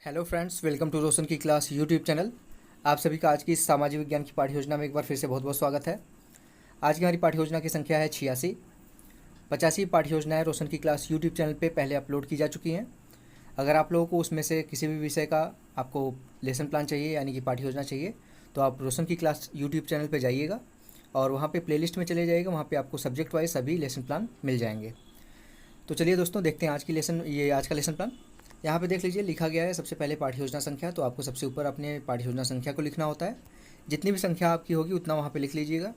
Hello friends, welcome to रोशन की class YouTube channel. आप सभी का आज की इस सामाजिक विज्ञान की पाठ्य योजना में एक बार फिर से बहुत बहुत स्वागत है। आज की हमारी पाठ्य योजना की संख्या है 86। 85 पाठ्य योजनाएं रोशन की क्लास यूट्यूब चैनल पे पहले अपलोड की जा चुकी हैं। अगर आप लोगों को उसमें से किसी भी विषय का आपको लेसन प्लान चाहिए यानी कि पाठ्य योजना चाहिए तो आप रोशन की क्लास यूट्यूब चैनल पर जाइएगा और वहाँ पर प्लेलिस्ट में चले जाइएगा। वहाँ पर आपको सब्जेक्ट वाइज सभी लेसन प्लान मिल जाएंगे। तो चलिए दोस्तों, देखते हैं आज का लेसन प्लान। यहाँ पे देख लीजिए, लिखा गया है सबसे पहले पाठ्य योजना संख्या। तो आपको सबसे ऊपर अपने पाठ्य योजना संख्या को लिखना होता है। जितनी भी संख्या आपकी होगी उतना वहाँ पे लिख लीजिएगा।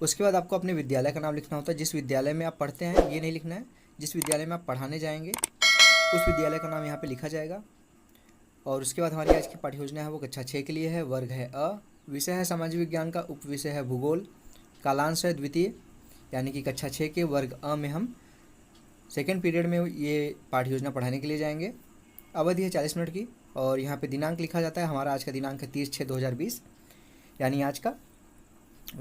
उसके बाद आपको अपने विद्यालय का नाम लिखना होता है। जिस विद्यालय में आप पढ़ते हैं ये नहीं लिखना है, जिस विद्यालय में आप पढ़ाने जाएंगे उस विद्यालय का नाम यहाँ पर लिखा जाएगा। और उसके बाद हमारी आज की पाठ्य योजना है वो कक्षा 6 के लिए है। वर्ग है अ, विषय है सामाजिक विज्ञान का, उप विषय है भूगोल, कालांश है द्वितीय, यानी कि कक्षा 6 के वर्ग अ में हम सेकेंड पीरियड में ये पाठ्य योजना पढ़ाने के लिए जाएंगे। अवधि है 40 मिनट की और यहाँ पे दिनांक लिखा जाता है। हमारा आज का दिनांक है 30/6/2020, यानी आज का।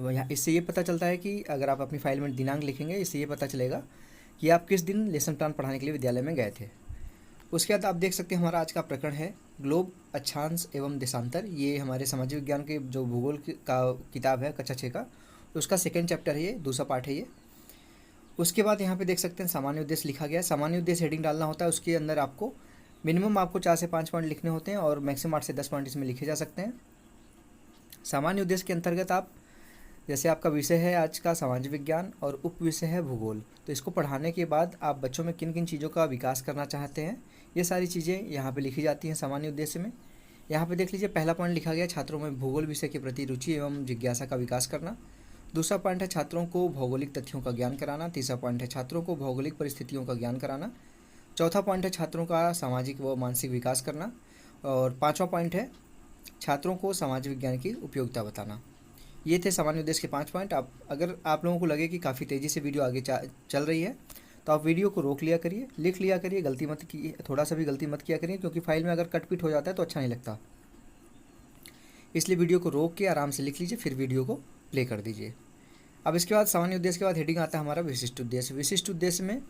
यहाँ इससे ये पता चलता है कि अगर आप अपनी फाइल में दिनांक लिखेंगे, इससे ये पता चलेगा कि आप किस दिन लेसन प्लान पढ़ाने के लिए विद्यालय में गए थे। उसके बाद आप देख सकते हैं हमारा आज का प्रकरण है ग्लोब, अक्षांश एवं देशांतर। ये हमारे सामाजिक विज्ञान के जो भूगोल का किताब है कक्षा 6 का, उसका सेकेंड चैप्टर है, ये दूसरा पार्ट है ये। उसके बाद यहाँ पे देख सकते हैं सामान्य उद्देश्य लिखा गया है। सामान्य उद्देश्य हेडिंग डालना होता है। उसके अंदर आपको मिनिमम 4 से 5 पॉइंट लिखने होते हैं और मैक्सिमम 8 से 10 पॉइंट इसमें लिखे जा सकते हैं। सामान्य उद्देश्य के अंतर्गत आप, जैसे आपका विषय है आज का सामाजिक विज्ञान और उप विषय है भूगोल, तो इसको पढ़ाने के बाद आप बच्चों में किन किन चीज़ों का विकास करना चाहते हैं, ये सारी चीज़ें यहाँ पर लिखी जाती हैं सामान्य उद्देश्य में। यहाँ पर देख लीजिए, पहला पॉइंट लिखा गया छात्रों में भूगोल विषय के प्रति रुचि एवं जिज्ञासा का विकास करना। दूसरा पॉइंट है छात्रों को भौगोलिक तथ्यों का ज्ञान कराना। तीसरा पॉइंट है छात्रों को भौगोलिक परिस्थितियों का ज्ञान कराना। चौथा पॉइंट है छात्रों का सामाजिक व मानसिक विकास करना। और पांचवा पॉइंट है छात्रों को समाज विज्ञान की उपयोगिता बताना। ये थे सामान्य उद्देश्य के 5 पॉइंट। अगर आप लोगों को लगे कि काफ़ी तेज़ी से वीडियो आगे चल रही है तो आप वीडियो को रोक लिया करिए, लिख लिया करिए, गलती मत की थोड़ा सा भी गलती मत किया करिए, क्योंकि फाइल में अगर कट पिट हो जाता है तो अच्छा नहीं लगता। इसलिए वीडियो को रोक के आराम से लिख लीजिए, फिर वीडियो को प्ले कर दीजिए। अब इसके बाद सामान्य उद्देश्य के बाद हेडिंग आता है हमारा विशिष्ट उद्देश्य। विशिष्ट उद्देश्य में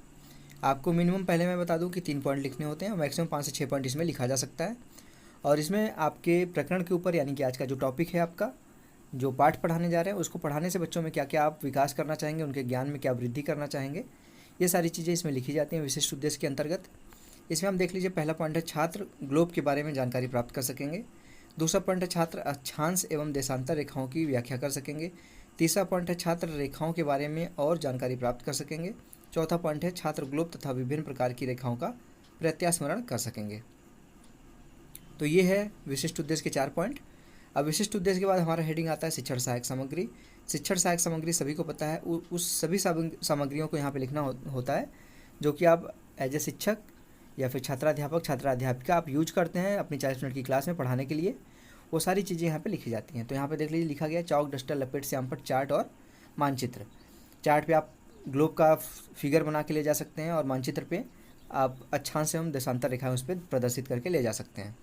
आपको मिनिमम, पहले मैं बता दूं कि 3 पॉइंट लिखने होते हैं, मैक्सिमम 5 से 6 पॉइंट इसमें लिखा जा सकता है। और इसमें आपके प्रकरण के ऊपर, यानी कि आज का जो टॉपिक है आपका, जो पाठ पढ़ाने जा रहे हैं, उसको पढ़ाने से बच्चों में क्या क्या आप विकास करना चाहेंगे, उनके ज्ञान में क्या वृद्धि करना चाहेंगे, ये सारी चीज़ें इसमें लिखी जाती हैं विशिष्ट उद्देश्य के अंतर्गत। इसमें हम देख लीजिए, पहला पॉइंट है छात्र ग्लोब के बारे में जानकारी प्राप्त कर सकेंगे। दूसरा पॉइंट है छात्र अक्षांश एवं देशांतर रेखाओं की व्याख्या कर सकेंगे। तीसरा पॉइंट है छात्र रेखाओं के बारे में और जानकारी प्राप्त कर सकेंगे। चौथा पॉइंट है छात्र ग्लोब तथा विभिन्न प्रकार की रेखाओं का प्रत्यास्मरण कर सकेंगे। तो ये है विशिष्ट उद्देश्य के 4 पॉइंट। अब विशिष्ट उद्देश्य के बाद हमारा हेडिंग आता है शिक्षण सहायक सामग्री। शिक्षण सहायक सामग्री सभी को पता है, उस सभी सामग्रियों को यहाँ पे लिखना होता है जो कि आप एज ए शिक्षक या फिर छात्राध्यापक छात्राध्यापिका आप यूज करते हैं अपनी 40 मिनट की क्लास में पढ़ाने के लिए। वो सारी चीज़ें यहाँ पे लिखी जाती हैं। तो यहाँ पे देख लीजिए, लिखा गया चौक, डस्टर, लपेट, श्यामपट्ट, चार्ट और मानचित्र। चार्ट पे आप ग्लोब का फिगर बना के ले जा सकते हैं और मानचित्र पे आप अक्षांश एवं देशांतर रेखाएं उस पर प्रदर्शित करके ले जा सकते हैं।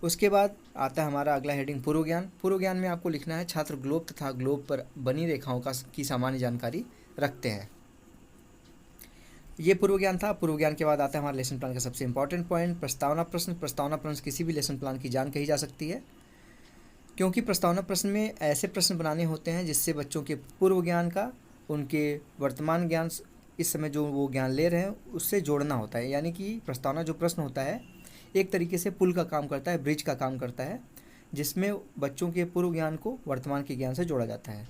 उसके बाद आता है हमारा अगला हेडिंग पूर्व ज्ञान। पूर्व ज्ञान में आपको लिखना है छात्र ग्लोब तथा ग्लोब पर बनी रेखाओं की सामान्य जानकारी रखते हैं। ये पूर्व ज्ञान था। पूर्व ज्ञान के बाद आता है हमारे लेसन प्लान का सबसे इंपॉर्टेंट पॉइंट, प्रस्तावना प्रश्न। प्रस्तावना प्रश्न किसी भी लेसन प्लान की जान कही जा सकती है, क्योंकि प्रस्तावना प्रश्न में ऐसे प्रश्न बनाने होते हैं जिससे बच्चों के पूर्व ज्ञान का उनके वर्तमान ज्ञान, इस समय जो वो ज्ञान ले रहे हैं, उससे जोड़ना होता है। यानी कि प्रस्तावना जो प्रश्न होता है एक तरीके से पुल का काम करता है, ब्रिज का काम करता है, जिसमें बच्चों के पूर्व ज्ञान को वर्तमान के ज्ञान से जोड़ा जाता है।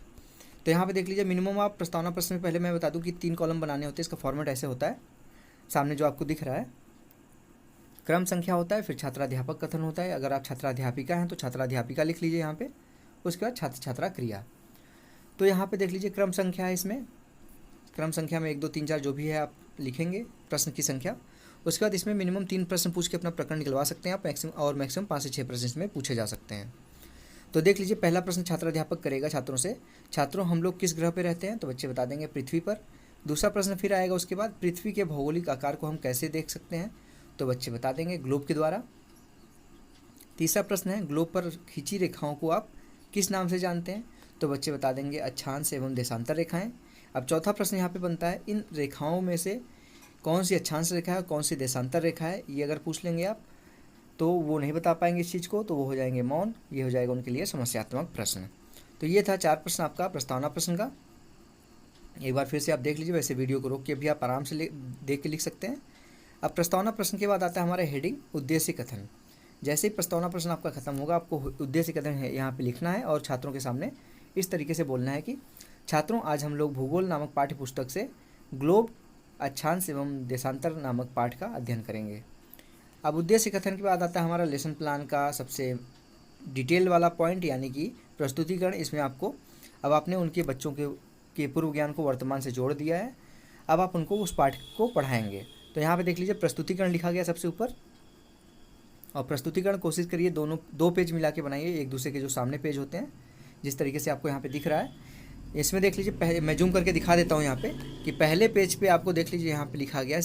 तो यहाँ पे देख लीजिए, मिनिमम आप प्रस्तावना प्रश्न में, पहले मैं बता दूँ कि 3 कॉलम बनाने होते हैं। इसका फॉर्मेट ऐसे होता है, सामने जो आपको दिख रहा है क्रम संख्या होता है, फिर छात्राध्यापक कथन होता है। अगर आप छात्राध्यापिका हैं तो छात्राध्यापिका लिख लीजिए यहाँ पे। उसके बाद छात्र छात्रा क्रिया। तो यहाँ पे देख लीजिए क्रम संख्या है, इसमें क्रम संख्या में 1 2 3 4 जो भी है आप लिखेंगे प्रश्न की संख्या। उसके बाद इसमें मिनिमम 3 प्रश्न पूछ के अपना प्रकरण निकलवा सकते हैं आप, मैक्सिमम 5 से 6 प्रश्न इसमें पूछे जा सकते हैं। तो देख लीजिए, पहला प्रश्न छात्राध्यापक करेगा छात्रों से, छात्रों हम लोग किस ग्रह पर रहते हैं, तो बच्चे बता देंगे पृथ्वी पर। दूसरा प्रश्न फिर आएगा उसके बाद, पृथ्वी के भौगोलिक आकार को हम कैसे देख सकते हैं, तो बच्चे बता देंगे ग्लोब के द्वारा। तीसरा प्रश्न है, ग्लोब पर खींची रेखाओं को आप किस नाम से जानते हैं, तो बच्चे बता देंगे अक्षांश एवं देशांतर रेखाएं। अब चौथा प्रश्न यहाँ पे बनता है, इन रेखाओं में से कौन सी अक्षांश रेखा है, कौन सी देशांतर रेखा है, ये अगर पूछ लेंगे आप तो वो नहीं बता पाएंगे इस चीज़ को, तो वो हो जाएंगे मौन। ये हो जाएगा उनके लिए समस्यात्मक प्रश्न। तो ये था 4 प्रश्न आपका प्रस्तावना प्रश्न का। एक बार फिर से आप देख लीजिए, वैसे वीडियो को रोक के भी आप आराम से देख के लिख सकते हैं। अब प्रस्तावना प्रश्न के बाद आता है हमारा हेडिंग उद्देश्य कथन। जैसे ही प्रस्तावना प्रश्न आपका खत्म होगा, आपको उद्देश्य कथन है यहाँ पे लिखना है और छात्रों के सामने इस तरीके से बोलना है कि छात्रों, आज हम लोग भूगोल नामक पाठ्य पुस्तक से ग्लोब, अक्षांश एवं देशांतर नामक पाठ का अध्ययन करेंगे। अब उद्देश्य कथन के बाद आता है हमारा लेसन प्लान का सबसे डिटेल वाला पॉइंट, यानी कि प्रस्तुतिकरण। इसमें आपको अब आपने उनके बच्चों के पूर्व ज्ञान को वर्तमान से जोड़ दिया है, अब आप उनको उस पाठ को पढ़ाएंगे। तो यहाँ पे देख लीजिए प्रस्तुतिकरण लिखा गया सबसे ऊपर, और प्रस्तुतिकरण कोशिश करिए दो पेज मिला के बनाइए, एक दूसरे के जो सामने पेज होते हैं, जिस तरीके से आपको यहाँ पे दिख रहा है। इसमें देख लीजिए, मैं जूम करके दिखा देता हूँ यहाँ पे कि पहले पेज पे आपको देख लीजिए यहाँ पे लिखा गया है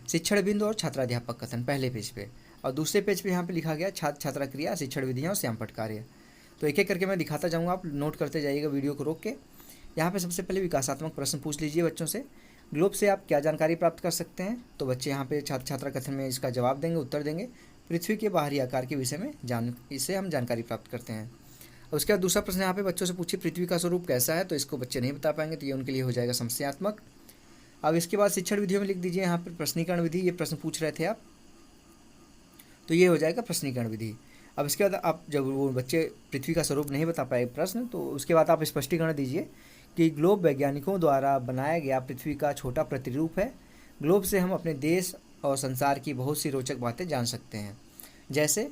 शिक्षण बिंदु और छात्राध्यापक कथन पहले पेज पे, और दूसरे पेज पे यहाँ पे लिखा गया छात्र छात्रा क्रिया, शिक्षण विधियाँ और श्यामपट्ट कार्य। तो एक एक करके मैं दिखाता जाऊँगा, आप नोट करते जाइएगा वीडियो को रोक के। यहाँ पे सबसे पहले विकासात्मक प्रश्न पूछ लीजिए बच्चों से। ग्लोब से आप क्या जानकारी प्राप्त कर सकते हैं? तो बच्चे यहाँ पे छात्र छात्रा कथन में इसका जवाब देंगे, उत्तर देंगे। पृथ्वी के बाहरी आकार के विषय में इससे हम जानकारी प्राप्त करते हैं। उसके बाद दूसरा प्रश्न यहाँ पे बच्चों से पूछिए पृथ्वी का स्वरूप कैसा है? तो इसको बच्चे नहीं बता पाएंगे, तो ये उनके लिए हो जाएगा समस्यात्मक। अब इसके बाद शिक्षण विधियों में लिख दीजिए यहाँ पर प्रश्नीकरण विधि, ये प्रश्न पूछ रहे थे आप, तो ये हो जाएगा प्रश्नीकरण विधि। अब इसके बाद आप जब वो बच्चे पृथ्वी का स्वरूप नहीं बता पाए प्रश्न, तो उसके बाद आप स्पष्टीकरण दीजिए कि ग्लोब वैज्ञानिकों द्वारा बनाया गया पृथ्वी का छोटा प्रतिरूप है। ग्लोब से हम अपने देश और संसार की बहुत सी रोचक बातें जान सकते हैं, जैसे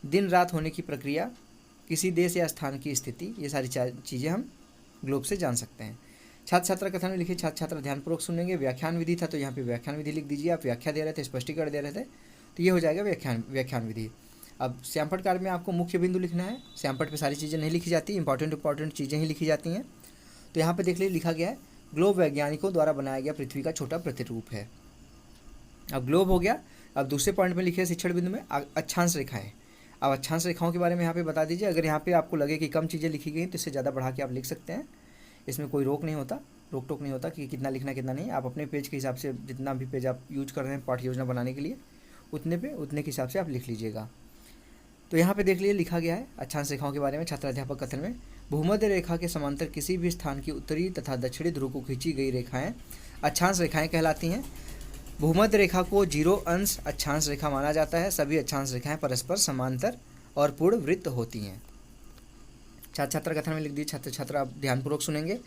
दिन रात होने की प्रक्रिया, किसी देश या स्थान की स्थिति, ये सारी चीज़ें हम ग्लोब से जान सकते हैं। छात्र छात्रा कथन में लिखिए छात्र छात्रा ध्यानपूर्वक सुनेंगे। व्याख्यान विधि था, तो यहाँ पे व्याख्यान विधि लिख दीजिए। आप व्याख्या दे रहे थे, स्पष्टीकरण दे रहे थे, तो ये हो जाएगा व्याख्यान विधि। अब श्यामपट्ट कार्य में आपको मुख्य बिंदु लिखना है। श्यामपट्ट पे सारी चीज़ें नहीं लिखी जाती, इंपॉर्टेंट चीज़ें ही लिखी जाती हैं। तो यहाँ पे देख लीजिए लिखा गया है ग्लोब वैज्ञानिकों द्वारा बनाया गया पृथ्वी का छोटा प्रतिरूप है। अब ग्लोब हो गया। अब दूसरे पॉइंट में लिखिए शिक्षण बिंदु में अक्षांश रेखाएं। अब अक्षांश रेखाओं के बारे में यहाँ पे बता दीजिए। अगर यहाँ पे आपको लगे कि कम चीज़ें लिखी गई तो इससे ज़्यादा बढ़ा के आप लिख सकते हैं, इसमें कोई रोक टोक नहीं होता कि कितना लिखना कितना नहीं। आप अपने पेज के हिसाब से, जितना भी पेज आप यूज कर रहे हैं पाठ्य योजना बनाने के लिए, उतने के हिसाब से आप लिख लीजिएगा। तो यहाँ पे देख लीजिए लिखा गया है अक्षांश रेखाओं के बारे में छात्राध्यापक कथन में, भूमध्य रेखा के समांतर किसी भी स्थान की उत्तरी तथा दक्षिणी ध्रुव को खींची गई रेखाएं अक्षांश रेखाएं कहलाती हैं। भूमध्य रेखा को 0 अंश अक्षांश रेखा माना जाता है। सभी अक्षांश रेखाएं परस्पर समांतर और पूर्ण वृत्त होती हैं। छात्र छात्रा कथन में लिख दीजिए छात्र छात्रा आप ध्यानपूर्वक सुनेंगे।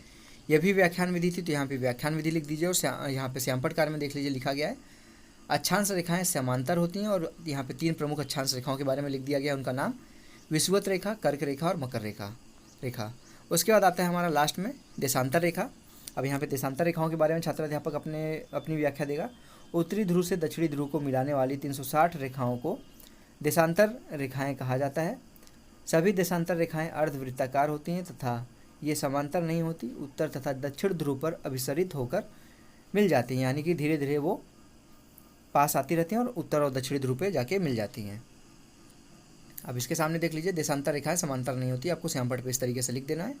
यह भी व्याख्यान विधि थी, तो यहाँ पे व्याख्यान विधि लिख दीजिए। और यहाँ पे श्यामपट्ट कार्य में देख लीजिए लिखा गया है अक्षांश रेखाएं समांतर होती हैं, और यहाँ पे 3 प्रमुख अक्षांश रेखाओं के बारे में लिख दिया गया, उनका नाम विषुवत रेखा, कर्क रेखा और मकर रेखा। उसके बाद आता है हमारा लास्ट में देशांतर रेखा। अब यहाँ पे देशांतर रेखाओं के बारे में छात्राध्यापक अपनी व्याख्या देगा। उत्तरी ध्रुव से दक्षिणी ध्रुव को मिलाने वाली 360 रेखाओं को देशांतर रेखाएं कहा जाता है। सभी देशांतर रेखाएं अर्धवृत्ताकार होती हैं तथा ये समांतर नहीं होती, उत्तर तथा दक्षिण ध्रुव पर अभिसरित होकर मिल जाती हैं, यानी कि धीरे धीरे वो पास आती रहती हैं और उत्तर और दक्षिणी ध्रुव पे जाके मिल जाती हैं। अब इसके सामने देख लीजिए देशांतर रेखाएं समांतर नहीं होती, आपको श्यामपट्ट पे इस तरीके से लिख देना है।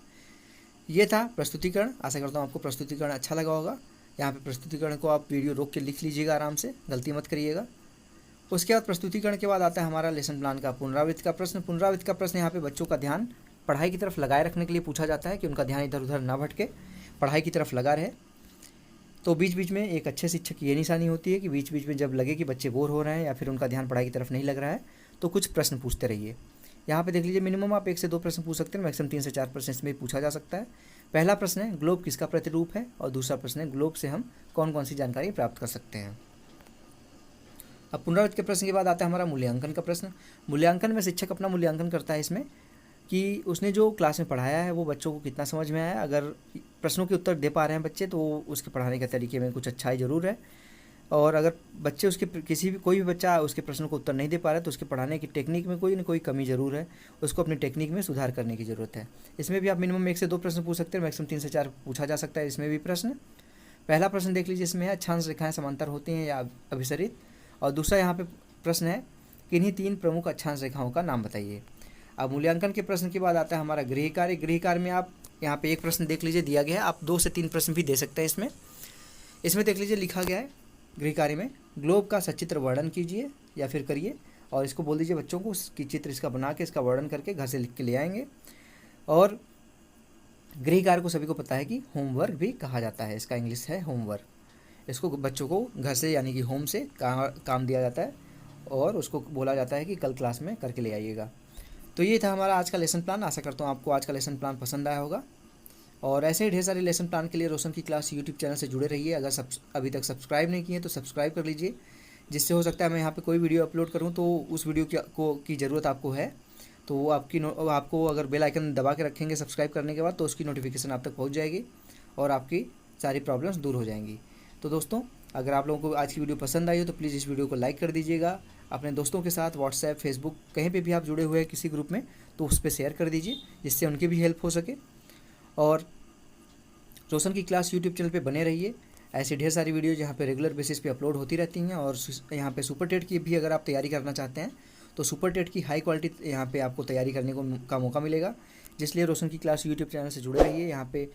ये था प्रस्तुतिकरण। आशा करता हूँ आपको प्रस्तुतिकरण अच्छा लगा होगा। यहाँ पे प्रस्तुतिकरण को आप वीडियो रोक के लिख लीजिएगा आराम से, गलती मत करिएगा। उसके बाद प्रस्तुतिकरण के बाद आता है हमारा लेसन प्लान का पुनरावृत्ति का प्रश्न। पुनरावृत्ति का प्रश्न यहाँ पे बच्चों का ध्यान पढ़ाई की तरफ लगाए रखने के लिए पूछा जाता है कि उनका ध्यान इधर उधर ना भटके, पढ़ाई की तरफ लगा रहे। तो बीच बीच में एक अच्छे शिक्षक की ये निशानी होती है कि बीच बीच में जब लगे कि बच्चे बोर हो रहे हैं या फिर उनका ध्यान पढ़ाई की तरफ नहीं लग रहा है, तो कुछ प्रश्न पूछते रहिए। यहाँ पे देख लीजिए मिनिमम आप 1 से 2 प्रश्न पूछ सकते हैं, मैक्सिमम 3 से 4 प्रश्न इसमें पूछा जा सकता है। पहला प्रश्न है ग्लोब किसका प्रतिरूप है, और दूसरा प्रश्न है ग्लोब से हम कौन कौन सी जानकारी प्राप्त कर सकते हैं। अब पुनरावृत्ति के प्रश्न के बाद आता है हमारा मूल्यांकन का प्रश्न। मूल्यांकन में शिक्षक अपना मूल्यांकन करता है इसमें कि उसने जो क्लास में पढ़ाया है वो बच्चों को कितना समझ में आया। अगर प्रश्नों के उत्तर दे पा रहे हैं बच्चे तो उसके पढ़ाने के तरीके में कुछ अच्छाई ज़रूर है, और अगर बच्चे उसके कोई भी बच्चा उसके प्रश्नों को उत्तर नहीं दे पा रहा है तो उसके पढ़ाने की टेक्निक में कोई ना कोई कमी ज़रूर है, उसको अपनी टेक्निक में सुधार करने की ज़रूरत है। इसमें भी आप मिनिमम 1 से 2 प्रश्न पूछ सकते हैं, मैक्सिमम 3 से 4 पूछा जा सकता है इसमें भी प्रश्न। पहला प्रश्न देख लीजिए, इसमें है अक्षांश रेखाएं समांतर होती हैं या अभिसरित, और दूसरा यहाँ पे प्रश्न है किन्हीं 3 प्रमुख अक्षांश रेखाओं का नाम बताइए। अब मूल्यांकन के प्रश्न के बाद आता है हमारा गृह कार्य। गृह कार्य में आप यहाँ पे एक प्रश्न देख लीजिए दिया गया है, आप 2 से 3 प्रश्न भी दे सकते हैं इसमें देख लीजिए लिखा गया है गृह कार्य में ग्लोब का सचित्र वर्णन कीजिए या फिर करिए, और इसको बोल दीजिए बच्चों को कि चित्र इसका बना के इसका वर्णन करके घर से लिख के ले आएंगे। और गृह कार्य को सभी को पता है कि होमवर्क भी कहा जाता है, इसका इंग्लिश है होमवर्क। इसको बच्चों को घर से यानी कि होम से काम दिया जाता है और उसको बोला जाता है कि कल क्लास में करके ले आइएगा। तो ये था हमारा आज का लेसन प्लान। आशा करता हूँ आपको आज का लेसन प्लान पसंद आया होगा। और ऐसे ही ढेर सारे लेसन प्लान के लिए रोशन की क्लास यूट्यूब चैनल से जुड़े रहिए। अगर अभी तक सब्सक्राइब नहीं किए तो सब्सक्राइब कर लीजिए, जिससे हो सकता है मैं यहाँ पे कोई वीडियो अपलोड करूँ तो उस वीडियो की ज़रूरत आपको है तो वो आपको अगर बेल आइकन दबा के रखेंगे सब्सक्राइब करने के बाद तो उसकी नोटिफिकेशन आप तक पहुँच जाएगी और आपकी सारी प्रॉब्लम्स दूर हो जाएंगी। तो दोस्तों, अगर आप लोगों को आज की वीडियो पसंद आई हो तो प्लीज़ इस वीडियो को लाइक कर दीजिएगा। अपने दोस्तों के साथ व्हाट्सएप, फेसबुक कहीं पे भी आप जुड़े हुए हैं किसी ग्रुप में तो उस पर शेयर कर दीजिए, जिससे उनकी भी हेल्प हो सके। और रोशन की क्लास यूट्यूब चैनल पे बने रहिए। ऐसी ढेर सारी वीडियो यहाँ पे रेगुलर बेसिस पे अपलोड होती रहती हैं। और यहाँ पे सुपर टेट की भी अगर आप तैयारी करना चाहते हैं तो सुपर टेट की हाई क्वालिटी यहाँ पे आपको तैयारी करने का मौका मिलेगा। जिसलिए रोशन की क्लास यूट्यूब चैनल से जुड़े रहिए। यहाँ पे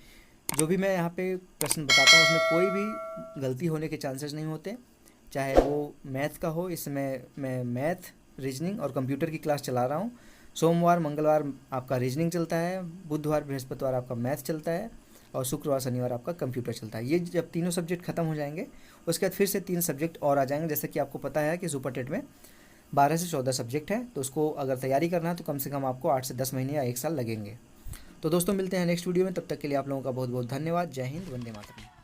जो भी मैं यहाँ पे प्रश्न बताता हूँ उसमें कोई भी गलती होने के चांसेस नहीं होते, चाहे वो मैथ का हो। इसमें मैं मैथ, रीजनिंग और कंप्यूटर की क्लास चला रहा हूँ। सोमवार मंगलवार आपका रीजनिंग चलता है, बुधवार बृहस्पतिवार आपका मैथ चलता है और शुक्रवार शनिवार आपका कंप्यूटर चलता है। ये जब तीनों सब्जेक्ट खत्म हो जाएंगे उसके बाद फिर से 3 सब्जेक्ट और आ जाएंगे। जैसे कि आपको पता है कि सुपर टेट में 12 से 14 सब्जेक्ट हैं, तो उसको अगर तैयारी करना है तो कम से कम आपको 8 से 10 महीने या 1 साल लगेंगे। तो दोस्तों, मिलते हैं नेक्स्ट वीडियो में। तब तक के लिए आप लोगों का बहुत बहुत धन्यवाद। जय हिंद, वंदे मातरम।